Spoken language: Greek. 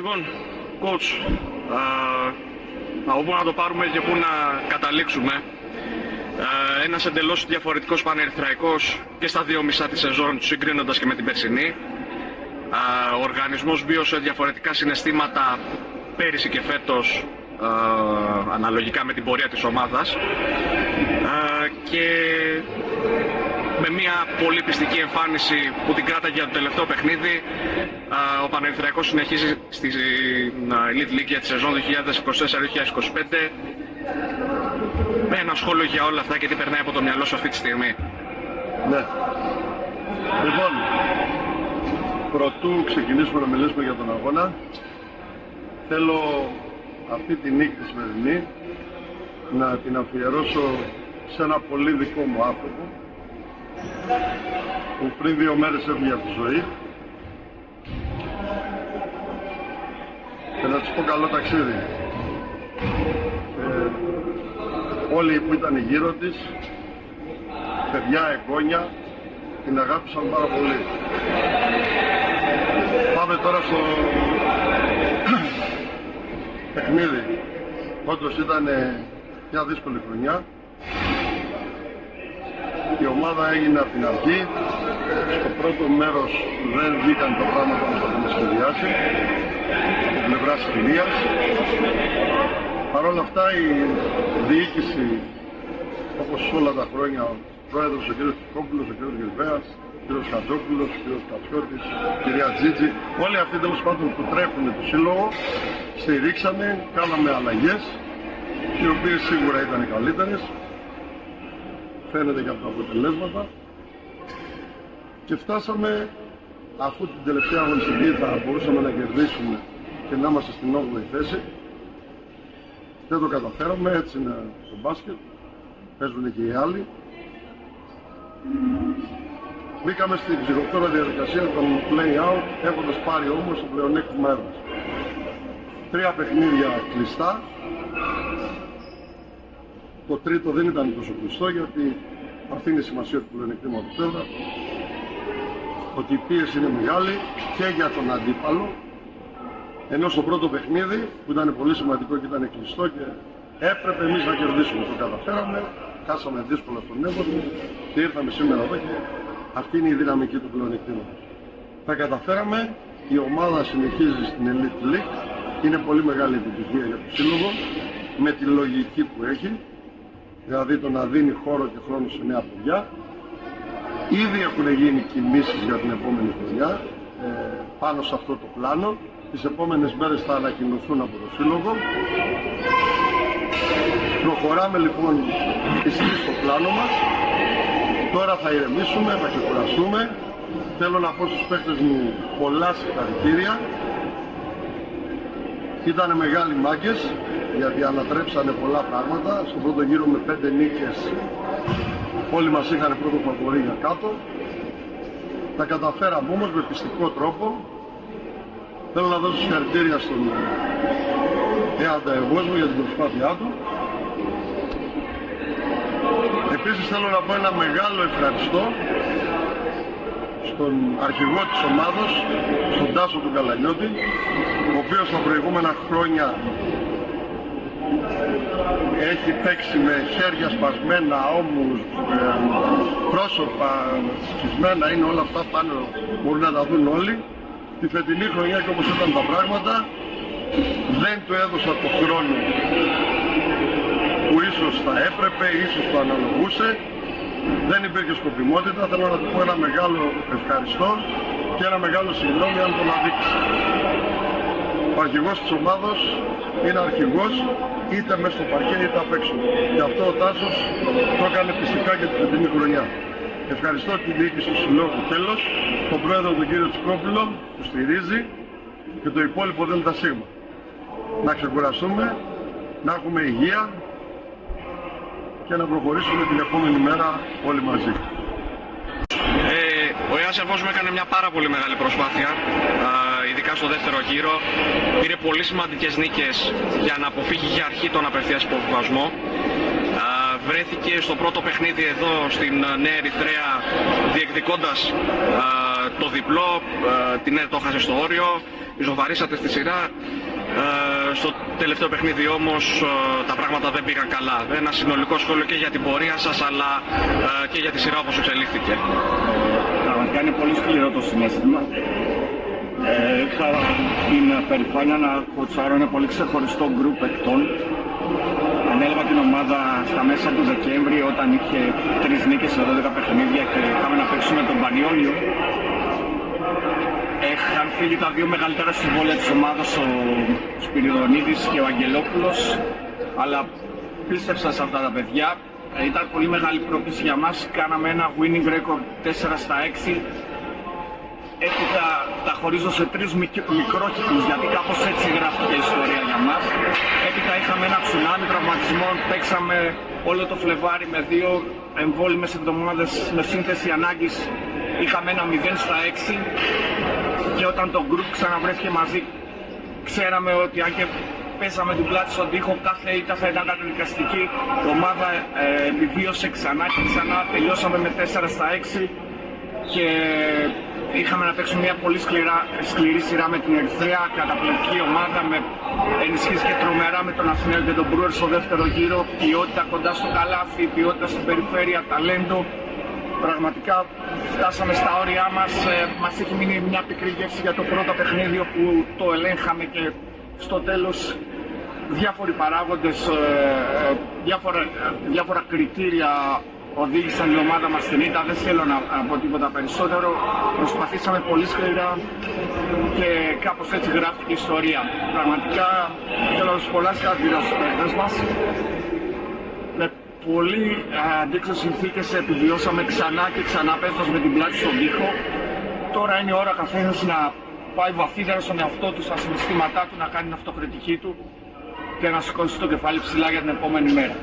Λοιπόν, coach, από πού να το πάρουμε και πού να καταλήξουμε. Ένας εντελώς διαφορετικός Πανερυθραϊκός και στα δύο μισά της σεζόν, συγκρίνοντας και με την περσινή. Ο οργανισμός βίωσε διαφορετικά συναισθήματα πέρυσι και φέτος, αναλογικά με την πορεία της ομάδας, και με μια πολύ πιστική εμφάνιση που την κράταγε για το τελευταίο παιχνίδι, ο Πανερυθραϊκός συνεχίζει στην Elite League για τη σεζόν 2024-2025. Με ένα σχόλιο για όλα αυτά και τι περνάει από το μυαλό σου αυτή τη στιγμή. Ναι. Λοιπόν, πρωτού ξεκινήσουμε να μιλήσουμε για τον αγώνα, θέλω αυτή τη νίκη τη σημερινή να την αφιερώσω σε ένα πολύ δικό μου άνθρωπο που πριν 2 μέρες έφυγε από τη ζωή, και να της πω καλό ταξίδι. Όλοι που ήταν γύρω της, παιδιά, εγγόνια, την αγάπησαν πάρα πολύ. Πάμε τώρα στο παιχνίδι. Όντως ήταν μια δύσκολη χρονιά. Η ομάδα έγινε από την αρχή. Στο πρώτο μέρος δεν βγήκαν τα πράγματα όπως τα είχαμε σχεδιάσει από πλευράς Ηλίας. Παρ' όλα αυτά η διοίκηση, όπως όλα τα χρόνια, ο πρόεδρος, ο κ. Τσικόπουλος, ο κ. Γερβέας, ο κ. Χατζόπουλος, ο κ. Κατσιώτης, η κυρία Τζίτζη, όλοι αυτοί τέλος πάντων που τρέχουν το σύλλογο, στηρίξαμε, κάναμε αλλαγές, οι οποίες σίγουρα ήταν οι καλύτερες, φαίνεται και από τα αποτελέσματα, και φτάσαμε, αφού την τελευταία αγωνιστική θα μπορούσαμε να κερδίσουμε και να είμαστε στην 8η θέση. Δεν το καταφέραμε, έτσι είναι στο μπάσκετ, παίζουν και οι άλλοι. Μπήκαμε στην ψυχοφόρα διαδικασία των play-out, έχοντας πάρει όμως το πλεονέκτημα έδρας. 3 παιχνίδια κλειστά. Το τρίτο δεν ήταν τόσο κλειστό, γιατί αυτή είναι η σημασία του πλεονεκτήματος έδρας, ότι η πίεση είναι μεγάλη και για τον αντίπαλο. Ενώ στο πρώτο παιχνίδι, που ήταν πολύ σημαντικό και ήταν κλειστό και έπρεπε εμείς να κερδίσουμε, το καταφέραμε, χάσαμε δύσκολα στον Εύβορο και ήρθαμε σήμερα εδώ, και αυτή είναι η δυναμική του πλεονεκτήματος. Τα καταφέραμε, η ομάδα συνεχίζει στην Elite League, είναι πολύ μεγάλη επιτυχία για το σύλλογο, με τη λογική που έχει, δηλαδή το να δίνει χώρο και χρόνο σε νέα παιδιά. Ήδη έχουν γίνει κινήσεις για την επόμενη χρονιά πάνω σε αυτό το πλάνο. Τις επόμενες μέρες θα ανακοινωθούν από το σύλλογο. Προχωράμε λοιπόν στο πλάνο μας. Τώρα θα ηρεμήσουμε, θα ξεκουραστούμε. Θέλω να πω στους παίκτες μου πολλά συγχαρητήρια. Ήτανε μεγάλοι μάγκες, γιατί ανατρέψανε πολλά πράγματα. Στον πρώτο γύρο με 5 νίκες όλοι μας είχαν πρώτο φαβορί για κάτω. Τα καταφέραμε όμως με πιστικό τρόπο. Θέλω να δώσω συγχαρητήρια στον Εανταεγόσμο για την προσπάθειά του. Επίσης θέλω να πω ένα μεγάλο ευχαριστώ στον αρχηγό της ομάδος, στον Τάσο του Καλανιώτη, ο οποίος τα προηγούμενα χρόνια έχει παίξει με χέρια σπασμένα, ώμους, πρόσωπα σκισμένα, είναι όλα αυτά πάνω, μπορούν να τα δουν όλοι. Τη φετινή χρονιά, και όπως ήταν τα πράγματα, δεν του έδωσα το χρόνο που ίσως θα έπρεπε, ίσως το αναλογούσε. Δεν υπήρχε σκοπιμότητα. Θέλω να του πω ένα μεγάλο ευχαριστώ και ένα μεγάλο συγγνώμη αν τον αδίκησα. Ο αρχηγός της ομάδος είναι αρχηγός, είτε μέσα στο παρκέ είτε απ' έξω. Γι' αυτό ο Τάσος το έκανε πιστικά και τη φετινή χρονιά. Ευχαριστώ την διοίκηση του συλλόγου, τέλος, τον πρόεδρο τον κύριο Τσικόπουλο που στηρίζει, και το υπόλοιπο ΔΣ. Να ξεκουραστούμε, να έχουμε υγεία και να προχωρήσουμε την επόμενη μέρα όλοι μαζί. Ο Ιάσης Εύβοσμου έκανε μια πάρα πολύ μεγάλη προσπάθεια, ειδικά στο δεύτερο γύρο. Πήρε πολύ σημαντικές νίκες για να αποφύγει για αρχή τον απευθείας υποβιβασμό. Βρέθηκε στο πρώτο παιχνίδι εδώ στην Νέα Ερυθρέα διεκδικώντας το διπλό, την ΕΡΤ το έχασε στο όριο, ισοβαρίσατε στη σειρά. Στο τελευταίο παιχνίδι όμως τα πράγματα δεν πήγαν καλά. Ένα συνολικό σχόλιο και για την πορεία σας αλλά και για τη σειρά όπως εξελίχθηκε. Πραγματικά είναι πολύ σκληρό το συναίσθημα. Είχα την περηφάνεια να κοτσάρω ένα πολύ ξεχωριστό γκρουπ παικτών. Ανέλαβα την ομάδα στα μέσα του Δεκέμβρη όταν είχε 3 νίκες σε 12 παιχνίδια και είχαμε να παίξουμε τον Πανιόνιο. Είχαν φύγει τα 2 μεγαλύτερα συμβόλαια της ομάδας, ο Σπυριδονίδης και ο Αγγελόπουλος, αλλά πίστεψα σε αυτά τα παιδιά. Ήταν πολύ μεγάλη πρόκληση για μας. Κάναμε ένα winning record 4-6. Έπειτα τα χωρίζω σε 3 μικρόκυκλους, γιατί κάπως έτσι γράφτηκε η ιστορία για μας. Έπειτα είχαμε ένα τσουνάμι τραυματισμών, παίξαμε όλο το Φλεβάρι με 2 εμβόλυμες εβδομάδες με σύνθεση ανάγκης. Είχαμε ένα 0-6 και όταν το group ξαναβρέθηκε μαζί, ξέραμε ότι αν και πέσαμε την πλάτη στον τοίχο, κάθε ήττα θα ήταν καταδικαστική. Η ομάδα επιβίωσε ξανά και ξανά, τελειώσαμε με 4-6 και είχαμε να παίξουμε μια πολύ σκληρή σειρά με την Ερυθρέα, καταπληκτική ομάδα με ενισχύσεις και τρομερά με τον Αθηναίο και τον Μπρούερ στο δεύτερο γύρο, ποιότητα κοντά στο καλάθι, ποιότητα στην περιφέρεια, ταλέντο. Πραγματικά φτάσαμε στα όρια μας, μας έχει μείνει μια πικρή γεύση για το πρώτο παιχνίδι που το ελέγχαμε και στο τέλος διάφοροι παράγοντες, διάφορα κριτήρια οδήγησαν η ομάδα μας στην ήττα. Δεν θέλω να πω τίποτα περισσότερο. Προσπαθήσαμε πολύ σκληρά και κάπως έτσι γράφτηκε η ιστορία. Πραγματικά θέλω να σας πολλά συγχαρητήρια στους παίκτες μας. Με πολύ αντίξωες συνθήκες επιβιώσαμε ξανά και ξανά παίζοντας με την πλάτη στον τοίχο. Τώρα είναι η ώρα καθένας να πάει βαθύτερα στον εαυτό του, στα συναισθήματά του, να κάνει την αυτοκριτική του και να σηκώσει το κεφάλι ψηλά για την επόμενη μέρα.